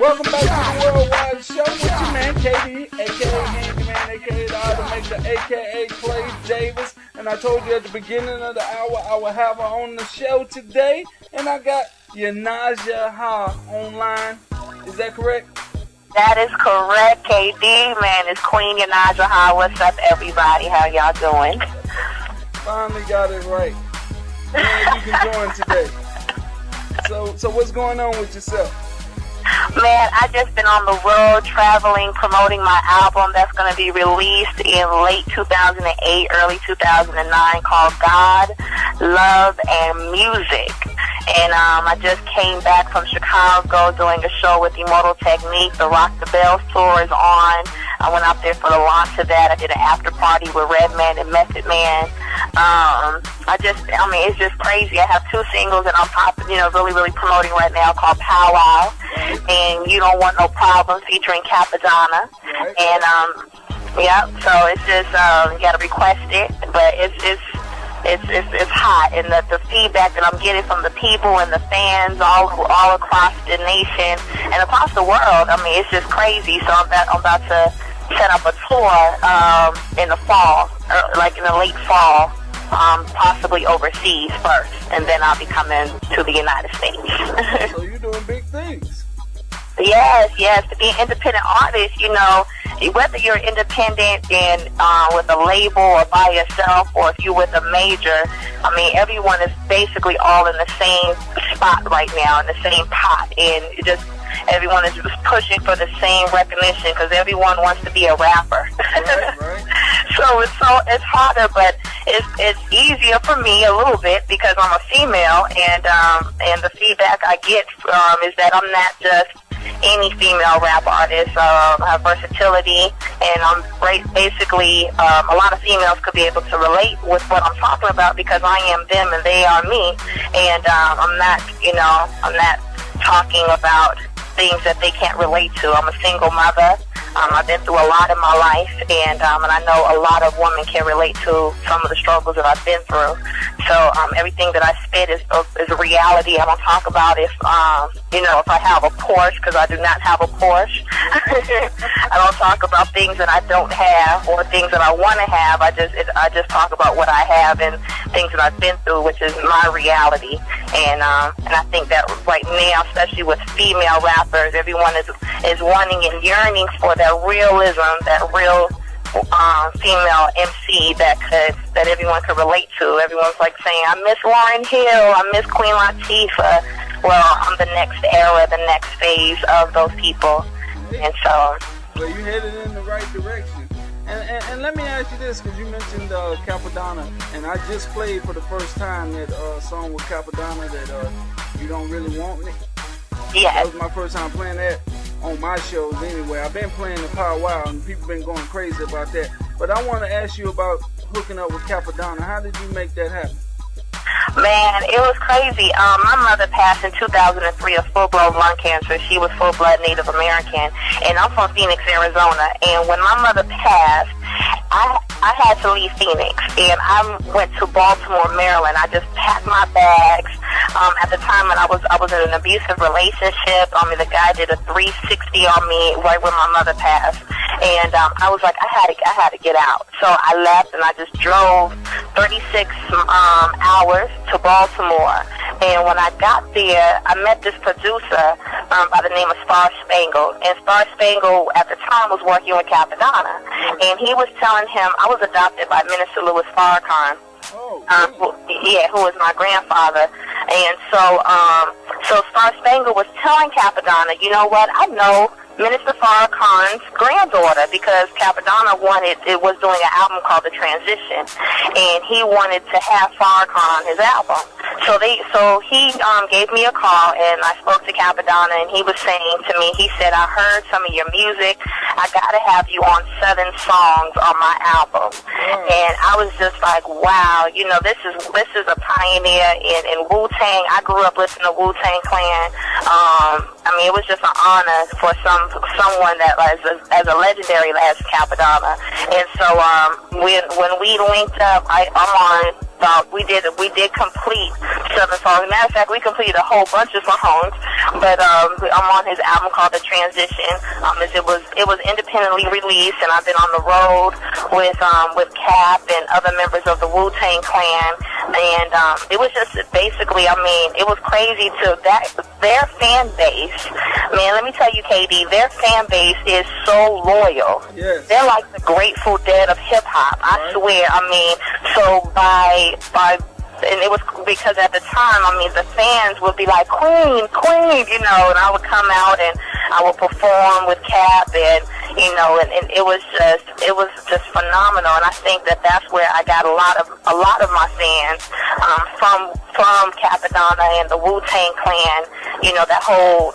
Welcome back to the Worldwide Show with your man KD, aka Handyman, aka the Automaker, aka Clay Davis. And I told you at the beginning of the hour I will have her on the show today. And I got Yonasda online. Is that correct? That is correct, KD, man. It's Queen Yonasda. What's up, everybody? How y'all doing? Finally got it right. Man, you can join today. So what's going on with yourself? Man, I just been on the road traveling, promoting my album that's going to be released in late 2008, early 2009 called God, Love, and Music. And I just came back from Chicago doing a show with Immortal Technique. The Rock the Bells tour is on. I went out there for the launch of that. I did an after party with Redman and Method Man. It's just crazy. I have 2 singles that I'm really promoting right now called Powwow and You Don't Want No Problem featuring Capadonna. And, so it's just, you gotta request it, but it's hot, and the feedback that I'm getting from the people and the fans all across the nation and across the world, it's just crazy. So I'm about to set up a tour in the fall, or like in the late fall, possibly overseas first, and then I'll be coming to the United States. So you're doing big things. Yes. To be an independent artist, whether you're independent and with a label or by yourself, or if you're with a major, everyone is basically all in the same spot right now, in the same pot, and everyone is just pushing for the same recognition because everyone wants to be a rapper. Right. So it's harder, but it's easier for me a little bit because I'm a female, and the feedback I get is that I'm not just any female rap artist. I have versatility, and I'm basically a lot of females could be able to relate with what I'm talking about because I am them and they are me, and I'm not talking about things that they can't relate to. I'm a single mother. I've been through a lot in my life, and I know a lot of women can relate to some of the struggles that I've been through. So everything that I spit is a reality. I don't talk about if I have a Porsche, because I do not have a Porsche. I don't talk about things that I don't have or things that I want to have. I just talk about what I have and things that I've been through, which is my reality. And I think that right now, especially with female rappers, everyone is wanting and yearning for that realism, that real female MC that everyone could relate to. Everyone's like saying, I miss Lauryn Hill, I miss Queen Latifah. Well, I'm the next era, the next phase of those people. And so... Well, you're headed in the right direction. And let me ask you this, because you mentioned Capadonna, and I just played for the first time that song with Capadonna that You Don't Really Want Me. Yeah. That was my first time playing that on my shows anyway. I've been playing the Powwow, and people been going crazy about that. But I want to ask you about hooking up with Capadonna. How did you make that happen? Man, it was crazy. My mother passed in 2003 of full-blown lung cancer. She was full-blood Native American, and I'm from Phoenix, Arizona. And when my mother passed, I had to leave Phoenix, and I went to Baltimore, Maryland. I just packed my bags. At the time, when I was in an abusive relationship. The guy did a 360 on me right when my mother passed, and I was like, I had to get out. So I left, and I just drove 36 hours to Baltimore. And when I got there, I met this producer by the name of Star Spangled. And Star Spangled at the time was working with Capadonna, and he was telling him I was adopted by Minister Louis Farrakhan. Who was my grandfather. And so Star Spangled was telling Capadonna, you know what, I know Minister Farrakhan's granddaughter, because Capadonna was doing an album called The Transition, and he wanted to have Farrakhan on his album. So he gave me a call, and I spoke to Capadonna, and he was saying to me, he said, I heard some of your music. I got to have you on 7 songs on my album. And I was just like, wow, this is a pioneer in Wu-Tang. I grew up listening to Wu-Tang Clan. It was just an honor for someone that was as a legendary as Capadonna. And so when we linked up, I'm on we did complete 7 songs. Matter of fact, we completed a whole bunch of songs. But I'm on his album called The Transition. It was independently released, and I've been on the road with Cap and other members of the Wu-Tang Clan. And it was just basically, I mean, it was crazy to their fan base. Man, let me tell you, KD, their fan base is so loyal. Yes. They're like the Grateful Dead of hip hop. I swear. I mean, so and it was because at the time, I mean, the fans would be like, Queen, Queen, you know, and I would come out and I would perform with Cap, and you know, and it was just phenomenal. And I think that's where I got a lot of my fans from Capadonna and the Wu-Tang Clan. You know, that whole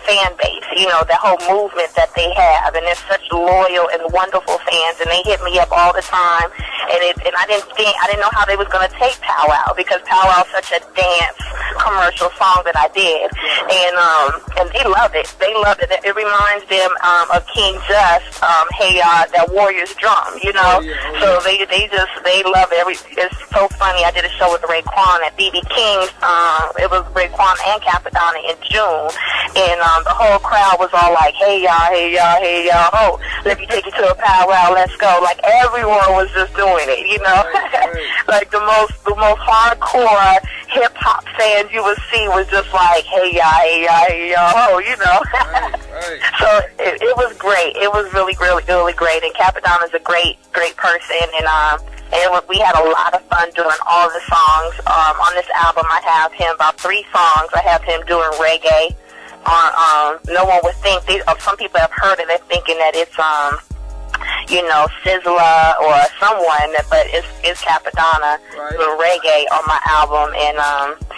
fan base. You know, that whole movement that they have, and they're such loyal and wonderful fans, and they hit me up all the time. And I didn't know how they was gonna take Powwow, because Powwow is such a dance commercial song that I did, and they love it. They love it. It reminds them of King Just, that Warriors drum, you know. So they love it. It's so funny. I did a show with Raekwon at BB King's. It was Raekwon and Capadonna in June, and the whole crowd was all like, hey y'all, hey y'all, hey y'all, ho, let me take you to a powwow, let's go. Like everyone was just doing it, you know. Like the most hardcore hip hop fans you would see was just like, hey y'all, hey y'all, hey y'all, ho, you know. So it was great. It was really, really, really great. And Capadonna's a great person, and we had a lot of fun doing all the songs. On this album, I have him about 3 songs. I have him doing reggae. No one would think. Some people have heard it. They're thinking that it's you know, Sizzla or someone, but it's Capadonna doing reggae on my album, and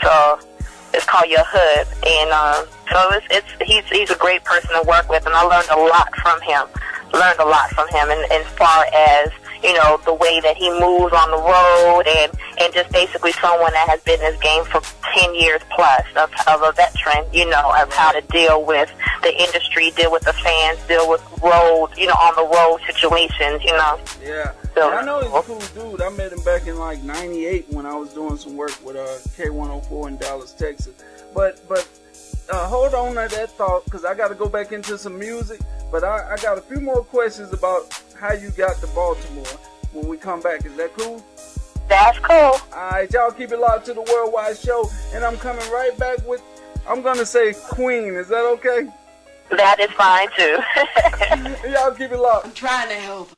so it's called Your Hood, and so he's a great person to work with, and I learned a lot from him. And as far as, you know, the way that he moves on the road, and just basically someone that has been in this game for 10 years plus, of a veteran, you know, of how to deal with the industry, deal with the fans, deal with road, you know, on the road situations, you know. Yeah. So, I know he's a cool dude. I met him back in like '98 when I was doing some work with K104 in Dallas, Texas. But hold on to that thought, because I got to go back into some music. But I got a few more questions about how you got to Baltimore when we come back. Is that cool? That's cool. Alright, y'all keep it locked to the Worldwide Show. And I'm coming right back with, I'm going to say Queen. Is that okay? That is fine, too. Y'all keep it locked. I'm trying to help.